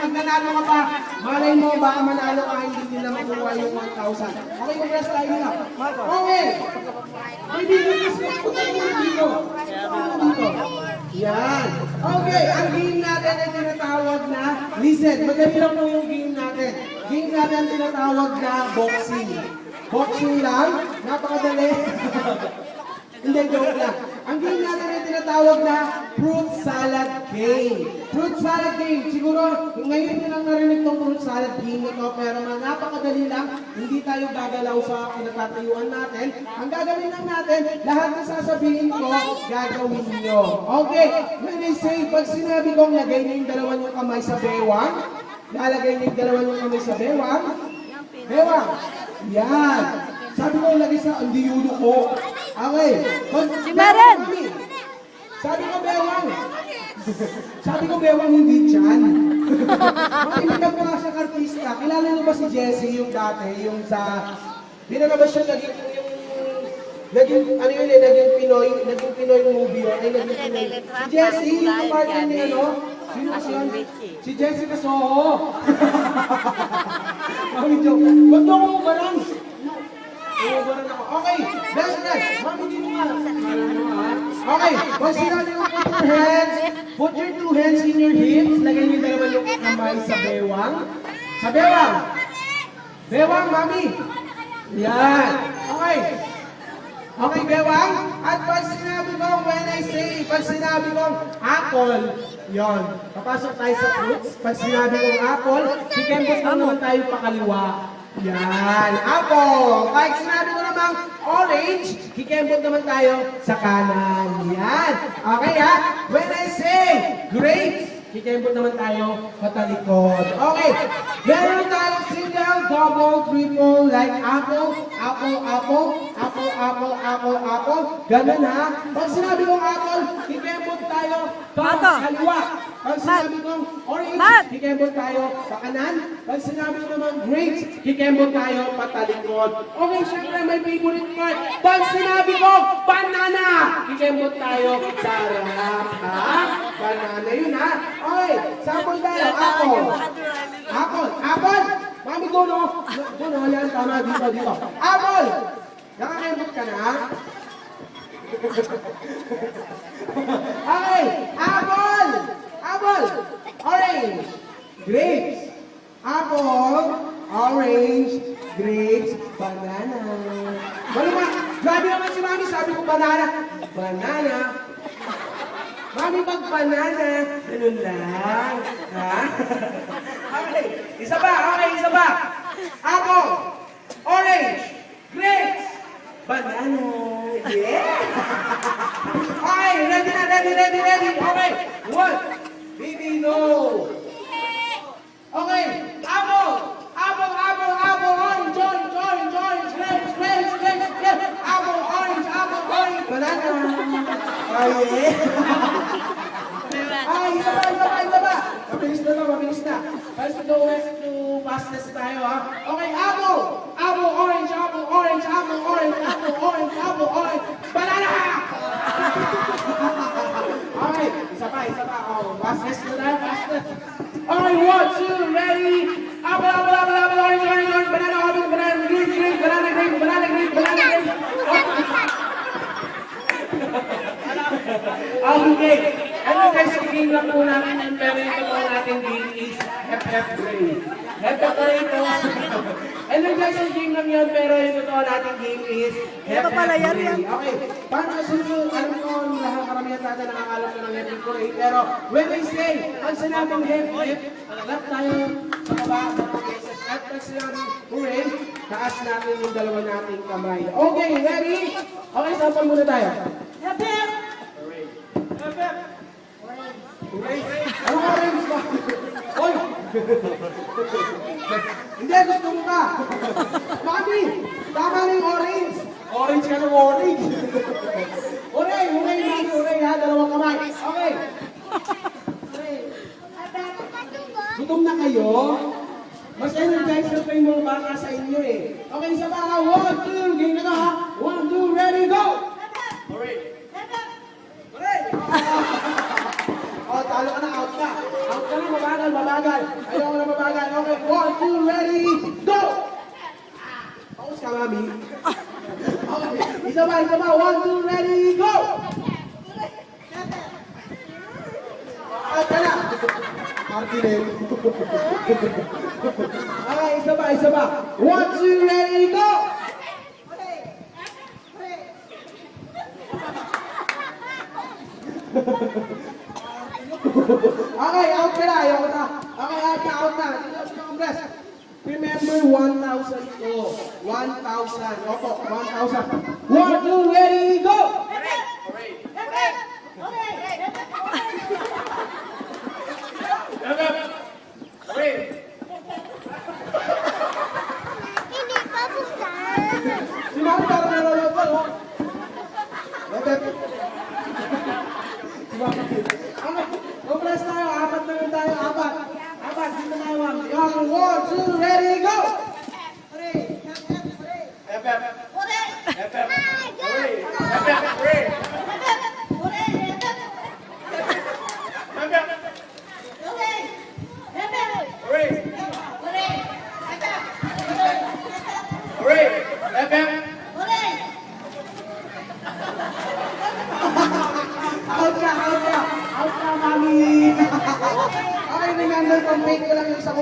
pag nanalo ka pa, malay mo, baka manalo ka, hindi nila makuha yung 1,000. Okay, congrats tayo nila. Okay. May video kasi, punta mo na dito. Dito. Yan. Okay, ang game natin ay tinatawag na, listen, madali lang po yung game natin. Game natin ang tinatawag na boxing. Boxing lang, napakadali. Hindi, joke lang. Ang game natin ay tinatawag na fruit salad game. Fruit salad game. Siguro, ngayon nyo lang narinig tong fruit salad game na to, pero napakadali lang. Hindi tayo gagalaw sa pinagtatayuan natin. Ang gagawin lang natin, lahat ng sasabihin ko, gagawin nyo. Okay, when I say, pag sinabi kong lagay nyo yung dalawa nyong kamay sa bewang, lalagay nyo yung dalawa nyong kamay sa bewang, bewang, yan. Sabi ko, lagay sa, hindi yulo ko. Okay. Si Maren! Sabi ko, bewang. Sabi ko, bewang, hindi tiyan. Makimitan ko nga siyang artista. Kilala niyo ba si Jessie, yung dati, yung sa... Di na ba siya naging Pinoy movie yun. Ay, naging Pinoy. Si Jessie, yung partner niya, no? Sino kasi yun? Si Jessie Casoho. Mami joke. Ba't doon ako umarang? Okay, that's right. Mami, dito nga. Okay, pag sinabi ko put your two hands in your hips, lagay niyo dalawa yung kamay sa bewang. Sa bewang. Bewang, mami. Yan. Okay. Okay, bewang. At pag sinabi ko, when I say, pag sinabi ko, apple, yon. Papasok tayo sa fruits. Pag sinabi ko apple, kikembos mo naman tayo pakaliwa. Yan, apple. Pag sinabi ko namang orange, kikembot naman tayo sa kanan. Yan. Okay ha? When I say grapes, kikembot naman tayo patalikod. Okay. Meron tayong single, double, triple, like apple, apple, apple, apple, apple, apple, apple. Ganun ha? Pag sinabi kong apple, kikembot tayo kaliwa. Pag sinabi kong orange, kikembot tayo pa kanan. Pag sinabi ko naman grapes, kikembot tayo patalikod. Okay, syempre may favorite part. Pag sinabi ko banana, kikembot tayo sa harap. Ha? Banana yun ha? Okay, sample tayo. Apple. Apple. Apple. Mami, dono. Dono, yan. Tama, dito. Apple. Nakakembot ka na? Okay, apple. Apple. Orange. Grapes. Apple. Orange. Grapes. Banana. Maluma. Grabe naman si Mami. Sabi ko banana. Banana. Mami, pag banana. Ganun lang. Ha? Okay. Isa ba? Okay, isa ba? Apple. Orange. Grapes. Banana. Yeah! Okay, ready na, ready. Okay, one. Baby, no. Okay, apple, orange, grapes, apple, orange, banana. Ay, yeah. Ay, isa ba. Mabilis na. First to fastest tayo, ha? Okay, apple, orange, banana! Okay, isa pa. Oh, fastest na tayo, fastest. Okay, 1, 2, ready? Apple, orange, banana, green, banana, green. Okay. Ano guys, game lang po namin, pero ito po natin game is FF Grade. FF Grade po. Ano guys, ang game lang yun, pero ito po natin game is FF Grade. Okay. Paano kasi yung, alam ko, lahat karamihan sa atin nakakalam ko ng FF Grade, pero when I say, pag sinabing FF, lap tayo sa baba, at pag sinabing Grade, taas natin yung dalawa nating kamay. Okay, ready? Okay, sample muna tayo. FF! Ano orange ba? Oy! Hindi, gusto mo ka! Mami! Tama na yung orange! Orange ka ng orange! Uray ha! Dalawang kamay! Okay! Gutom na kayo? Mas energized na pa yung mga bata sa inyo eh. Okay, isa pa ha! 1, 2, game na ka ha! 1, 2, ready, go! Alright! Oh, talo ka na, out ka. Out ka na, mabagal. mabagal. Ayoko na mabagal. Okay, 1, 2, ready, go! Paus ka, mami. Okay, isa pa, 1, 2, ready, go! Out ka na! Martinez. Okay, isa pa, 1, 2, ready, go! Okay, out ka na. Ayoko na. Okay, out na. Congress. Remember 1,000 to. 1,000. Opo, 1,000. 1, 2, ready, go! Hindi pa buksan. Si Mami parang nanonood pa, oh. Si Mami. Okay, Congress tayo. Apat na rin tayo. Apat. Dito tayo, Mami. Yung 1, 2, ready, go! Out ka, Mami. Okay, remember, complete ko lang yung sa